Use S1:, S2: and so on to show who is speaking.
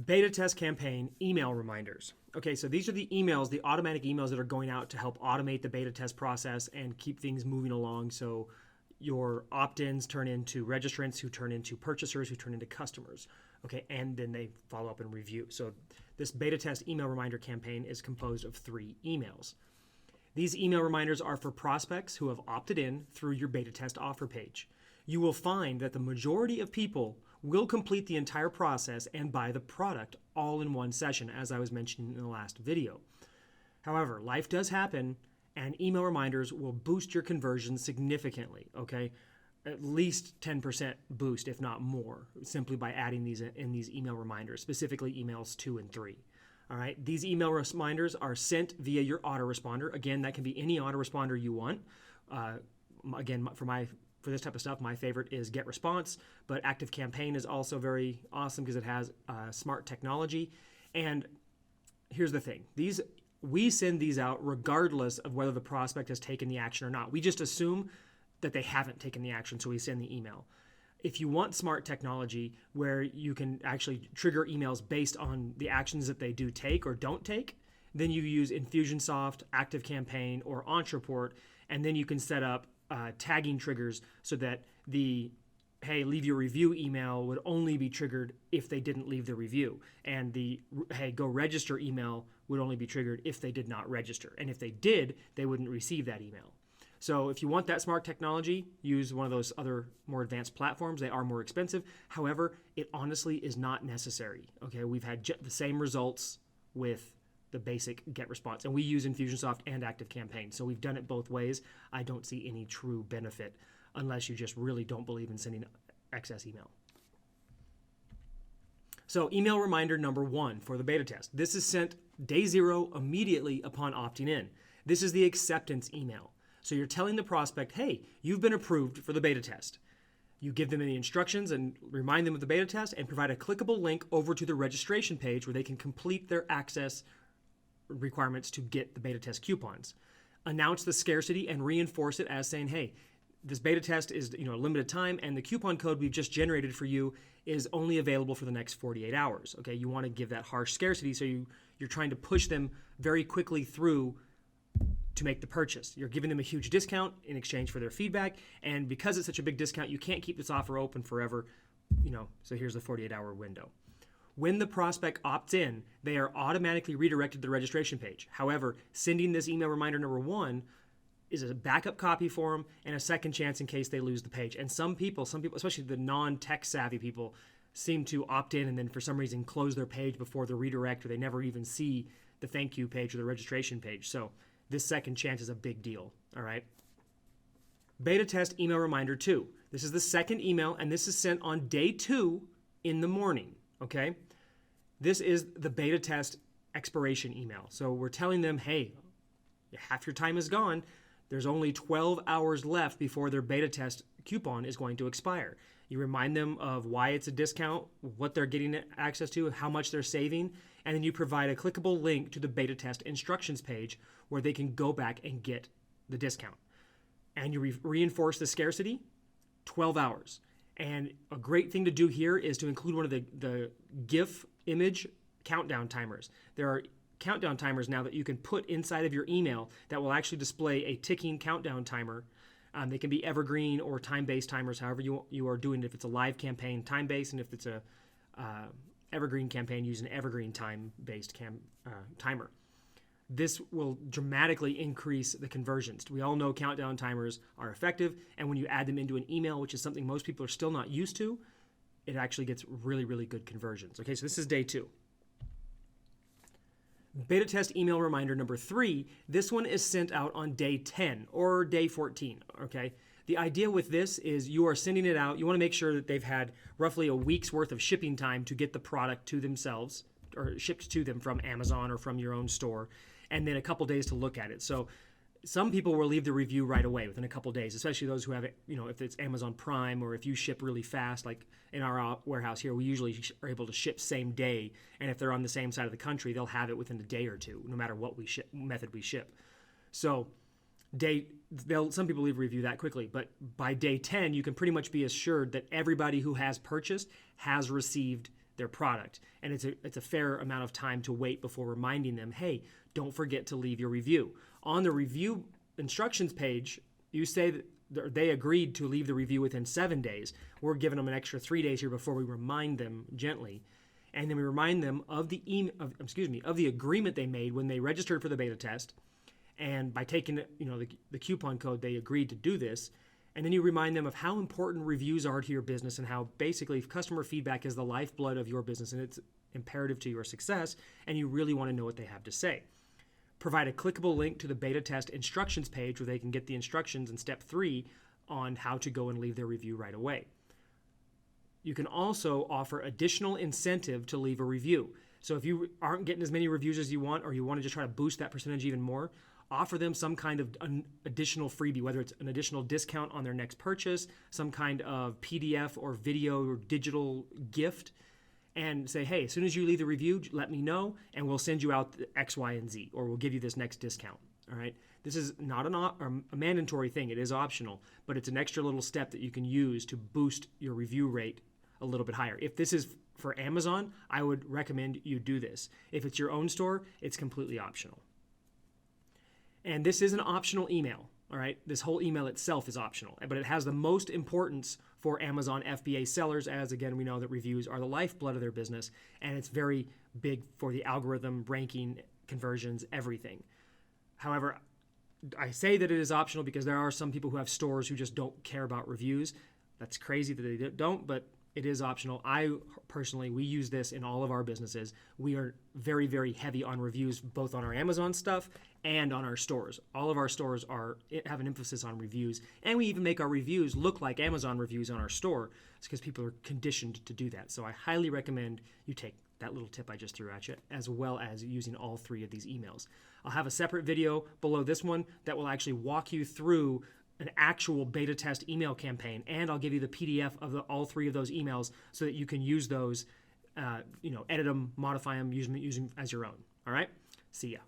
S1: Beta test campaign email reminders. Okay, so these are the emails, the automatic emails that are going out to help automate the beta test process and keep things moving along. So your opt-ins turn into registrants, who turn into purchasers, who turn into customers. Okay, and then they follow up and review. So this beta test email reminder campaign is composed of 3 emails. These email reminders are for prospects who have opted in through your beta test offer page. You will find that the majority of people will complete the entire process and buy the product all in one session, as I was mentioning in the last video. However, life does happen, and email reminders will boost your conversion significantly, okay? At least 10% boost, if not more, simply by adding these in these email reminders, specifically emails 2 and 3. All right, these email reminders are sent via your autoresponder. Again, that can be any autoresponder you want. Again, for this type of stuff, my favorite is GetResponse, but ActiveCampaign is also very awesome because it has smart technology. And here's the thing: we send these out regardless of whether the prospect has taken the action or not. We just assume that they haven't taken the action, so we send the email. If you want smart technology where you can actually trigger emails based on the actions that they do take or don't take, then you use Infusionsoft, ActiveCampaign, or Ontraport, and then you can set up tagging triggers so that the hey, leave your review email would only be triggered if they didn't leave the review. And the hey, go register email would only be triggered if they did not register. And if they did, they wouldn't receive that email. So if you want that smart technology, use one of those other more advanced platforms. They are more expensive. However, it honestly is not necessary. Okay, we've had the same results with the basic GetResponse, and we use Infusionsoft and ActiveCampaign. So we've done it both ways. I don't see any true benefit unless you just really don't believe in sending excess email. So email reminder number 1 for the beta test. This is sent day 0 immediately upon opting in. This is the acceptance email. So you're telling the prospect, hey, you've been approved for the beta test. You give them the instructions and remind them of the beta test and provide a clickable link over to the registration page where they can complete their access requirements to get the beta test coupons. Announce the scarcity and reinforce it as saying, hey, this beta test is a limited time, and the coupon code we've just generated for you is only available for the next 48 hours. Okay, you want to give that harsh scarcity, so you're trying to push them very quickly through to make the purchase. You're giving them a huge discount in exchange for their feedback, and because it's such a big discount, you can't keep this offer open forever. So here's the 48-hour window. When the prospect opts in, they are automatically redirected to the registration page. However, sending this email reminder number 1 is a backup copy for them and a second chance in case they lose the page. And some people, especially the non-tech savvy people, seem to opt in and then for some reason close their page before the redirect, or they never even see the thank you page or the registration page. So this second chance is a big deal, all right? Beta test email reminder 2. This is the second email, and this is sent on day 2 in the morning, okay? This is the beta test expiration email. So we're telling them, hey, half your time is gone. There's only 12 hours left before their beta test coupon is going to expire. You remind them of why it's a discount, what they're getting access to, how much they're saving, and then you provide a clickable link to the beta test instructions page where they can go back and get the discount. And you reinforce the scarcity, 12 hours. And a great thing to do here is to include one of the GIF image countdown timers. There are countdown timers now that you can put inside of your email that will actually display a ticking countdown timer. They can be evergreen or time-based timers, however you are doing it. If it's a live campaign, time-based, and if it's a evergreen campaign, use an evergreen time-based timer. This will dramatically increase the conversions. We all know countdown timers are effective, and when you add them into an email, which is something most people are still not used to, it actually gets really, really good conversions. Okay, so this is day 2. Beta test email reminder number 3, this one is sent out on day 10 or day 14, okay? The idea with this is you are sending it out. You want to make sure that they've had roughly a week's worth of shipping time to get the product to themselves or shipped to them from Amazon or from your own store, and then a couple days to look at it. So some people will leave the review right away within a couple days, especially those who have it, if it's Amazon Prime or if you ship really fast, like in our warehouse here, we usually are able to ship same day. And if they're on the same side of the country, they'll have it within a day or two, no matter what method we ship. So some people leave a review that quickly, but by day 10, you can pretty much be assured that everybody who has purchased has received their product. And it's a fair amount of time to wait before reminding them, hey, don't forget to leave your review. On the review instructions page, you say that they agreed to leave the review within 7 days. We're giving them an extra 3 days here before we remind them gently. And then we remind them of the agreement they made when they registered for the beta test. And by taking the coupon code, they agreed to do this. And then you remind them of how important reviews are to your business and how basically customer feedback is the lifeblood of your business and it's imperative to your success, and you really want to know what they have to say. Provide a clickable link to the beta test instructions page where they can get the instructions in step 3 on how to go and leave their review right away. You can also offer additional incentive to leave a review. So if you aren't getting as many reviews as you want, or you want to just try to boost that percentage even more, offer them some kind of an additional freebie, whether it's an additional discount on their next purchase, some kind of PDF or video or digital gift, and say, hey, as soon as you leave the review, let me know, and we'll send you out the X, Y, and Z, or we'll give you this next discount. All right. This is not a mandatory thing. It is optional, but it's an extra little step that you can use to boost your review rate a little bit higher. If this is for Amazon, I would recommend you do this. If it's your own store, it's completely optional. And this is an optional email, all right? This whole email itself is optional, but it has the most importance for Amazon FBA sellers, as again, we know that reviews are the lifeblood of their business, and it's very big for the algorithm, ranking, conversions, everything. However, I say that it is optional because there are some people who have stores who just don't care about reviews. That's crazy that they don't, but it is optional. We use this in all of our businesses. We are very, very heavy on reviews, both on our Amazon stuff and on our stores. All of our stores have an emphasis on reviews, and we even make our reviews look like Amazon reviews on our store. It's because people are conditioned to do that. So I highly recommend you take that little tip I just threw at you, as well as using all 3 of these emails. I'll have a separate video below this one that will actually walk you through an actual beta test email campaign, and I'll give you the PDF of all 3 of those emails so that you can use those, edit them, modify them, use them as your own. All right? See ya.